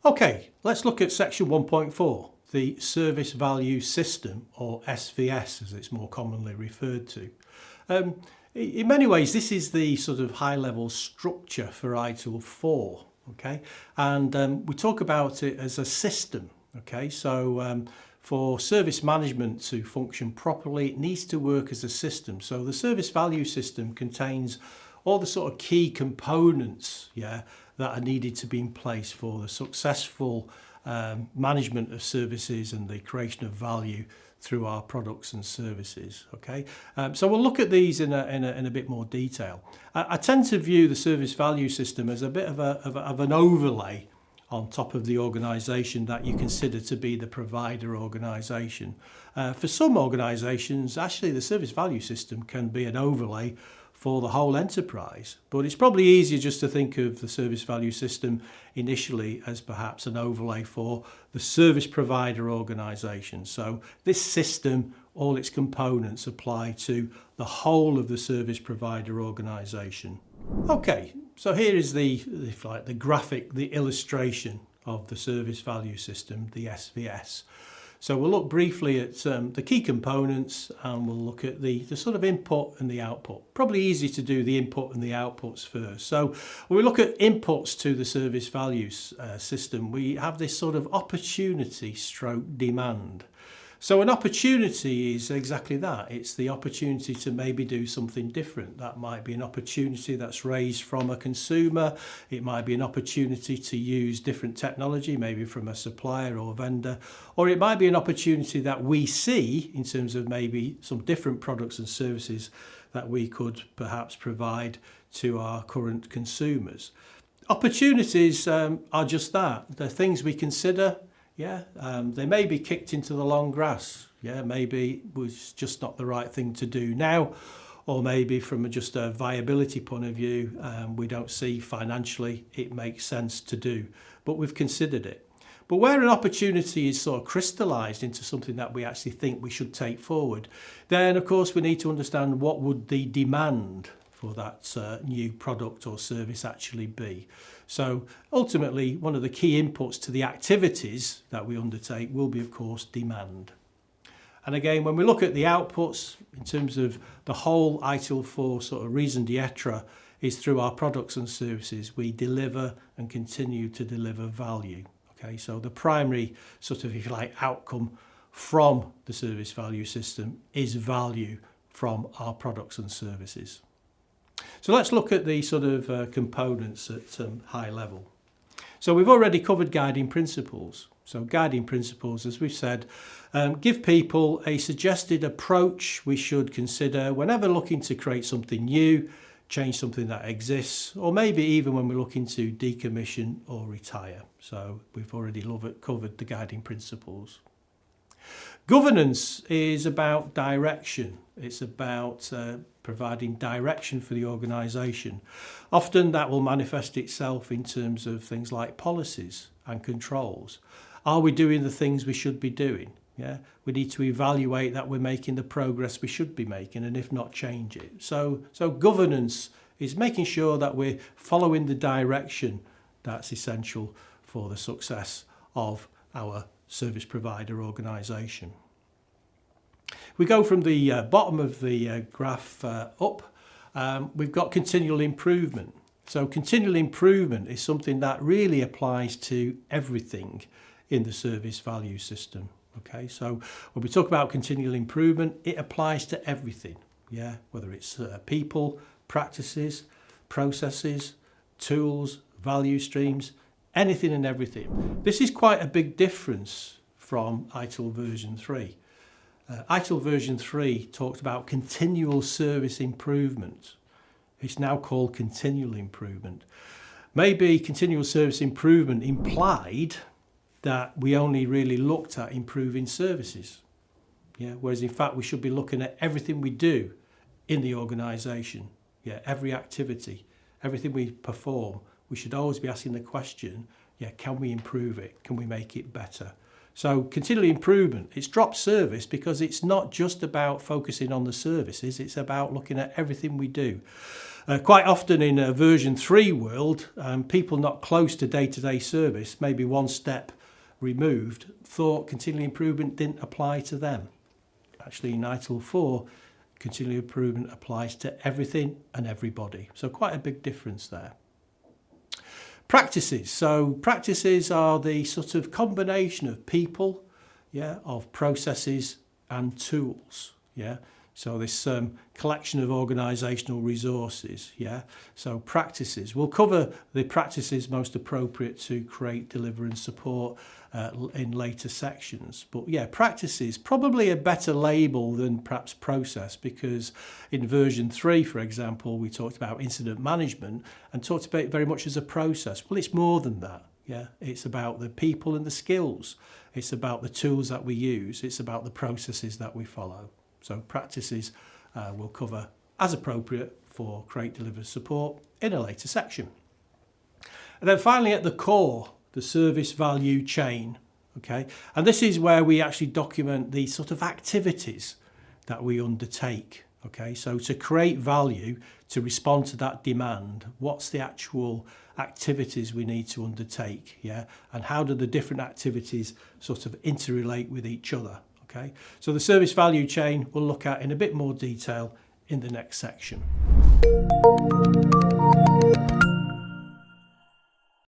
Okay, let's look at section 1.4, the Service Value System, or SVS as it's more commonly referred to. In many ways, this is the sort of high-level structure for ITIL 4, okay? And we talk about it as a system, okay? So for service management to function properly, it needs to work as a system. So the Service Value System contains all the sort of key components, that are needed to be in place for the successful management of services and the creation of value through our products and services. Okay, so we'll look at these in a bit more detail. I tend to view the Service Value System as a bit of an overlay on top of the organisation that you consider to be the provider organisation. For some organisations, actually the Service Value System can be an overlay for the whole enterprise, but it's probably easier just to think of the Service Value System initially as perhaps an overlay for the service provider organisation. So this system, all its components apply to the whole of the service provider organisation. Okay, so here is the graphic, the illustration of the Service Value System, the SVS. So we'll look briefly at the key components, and we'll look at the sort of input and the output. Probably easy to do the input and the outputs first. So when we look at inputs to the service values system, we have this sort of opportunity stroke demand. So an opportunity is exactly that. It's the opportunity to maybe do something different. That might be an opportunity that's raised from a consumer. It might be an opportunity to use different technology, maybe from a supplier or vendor. Or it might be an opportunity that we see in terms of maybe some different products and services that we could perhaps provide to our current consumers. Opportunities are just that. They're things we consider. They may be kicked into the long grass. Maybe it was just not the right thing to do now, or maybe from just a viability point of view, we don't see financially it makes sense to do, but we've considered it. But where an opportunity is sort of crystallised into something that we actually think we should take forward, then of course we need to understand what would the demand for that new product or service actually be. So ultimately, one of the key inputs to the activities that we undertake will be, of course, demand. And again, when we look at the outputs in terms of the whole ITIL 4 sort of raison d'etre is through our products and services, we deliver and continue to deliver value. Okay, so the primary sort of, if you like, outcome from the service value system is value from our products and services. So let's look at the sort of components at high level. So we've already covered guiding principles. So guiding principles, as we've said, give people a suggested approach we should consider whenever looking to create something new, change something that exists, or maybe even when we're looking to decommission or retire. So we've already covered the guiding principles. Governance is about direction. It's about providing direction for the organisation. Often that will manifest itself in terms of things like policies and controls. Are we doing the things we should be doing? We need to evaluate that we're making the progress we should be making, and if not, change it. So governance is making sure that we're following the direction that's essential for the success of our service provider organisation. We go from the bottom of the graph up, we've got continual improvement. So continual improvement is something that really applies to everything in the service value system. Okay, so when we talk about continual improvement, it applies to everything. Whether it's people, practices, processes, tools, value streams, anything and everything. This is quite a big difference from ITIL version 3. ITIL version 3 talked about continual service improvement. It's now called continual improvement. Maybe continual service improvement implied that we only really looked at improving services. Whereas in fact we should be looking at everything we do in the organisation. Every activity, everything we perform, we should always be asking the question, can we improve it? Can we make it better? So continual improvement, it's drop service because it's not just about focusing on the services, it's about looking at everything we do. Quite often in a version 3 world, people not close to day-to-day service, maybe one step removed, thought continual improvement didn't apply to them. Actually, in ITIL 4, continual improvement applies to everything and everybody. So quite a big difference there. Practices. So practices are the sort of combination of people, of processes and tools. So this collection of organisational resources. So practices. We'll cover the practices most appropriate to create, deliver and support in later sections. But practices, probably a better label than perhaps process, because in version 3, for example, we talked about incident management and talked about it very much as a process. Well, it's more than that. It's about the people and the skills. It's about the tools that we use. It's about the processes that we follow. So practices we'll cover as appropriate for create, deliver, support in a later section. And then finally at the core, the service value chain. And this is where we actually document the sort of activities that we undertake. So to create value, to respond to that demand, what's the actual activities we need to undertake, and how do the different activities sort of interrelate with each other. So the service value chain we'll look at in a bit more detail in the next section.